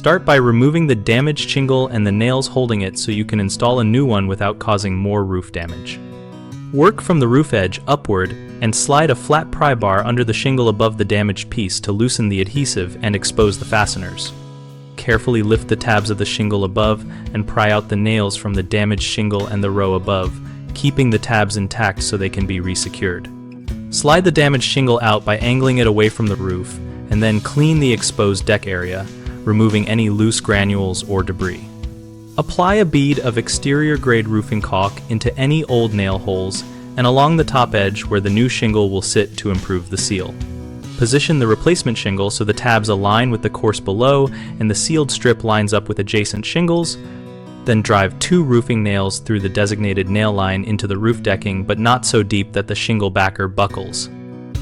Start by removing the damaged shingle and the nails holding it so you can install a new one without causing more roof damage. Work from the roof edge upward and slide a flat pry bar under the shingle above the damaged piece to loosen the adhesive and expose the fasteners. Carefully lift the tabs of the shingle above and pry out the nails from the damaged shingle and the row above, keeping the tabs intact so they can be resecured. Slide the damaged shingle out by angling it away from the roof, and then clean the exposed deck area, removing any loose granules or debris. Apply a bead of exterior-grade roofing caulk into any old nail holes and along the top edge where the new shingle will sit to improve the seal. Position the replacement shingle so the tabs align with the course below and the sealed strip lines up with adjacent shingles. Then drive 2 roofing nails through the designated nail line into the roof decking, but not so deep that the shingle backer buckles.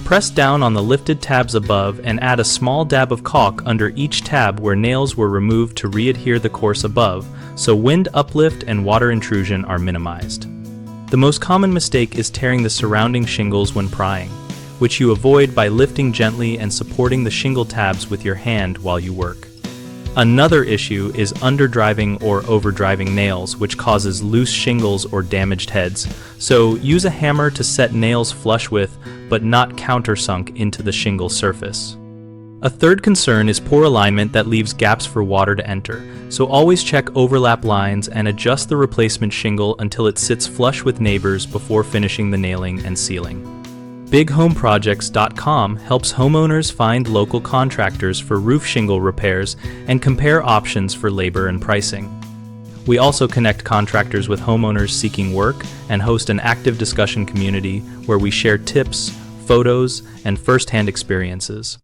Press down on the lifted tabs above and add a small dab of caulk under each tab where nails were removed to re-adhere the course above, so wind uplift and water intrusion are minimized. The most common mistake is tearing the surrounding shingles when prying, which you avoid by lifting gently and supporting the shingle tabs with your hand while you work. Another issue is underdriving or overdriving nails, which causes loose shingles or damaged heads, so use a hammer to set nails flush with, but not countersunk into the shingle surface. A third concern is poor alignment that leaves gaps for water to enter, so always check overlap lines and adjust the replacement shingle until it sits flush with neighbors before finishing the nailing and sealing. BigHomeProjects.com helps homeowners find local contractors for roof shingle repairs and compare options for labor and pricing. We also connect contractors with homeowners seeking work and host an active discussion community where we share tips, photos, and first-hand experiences.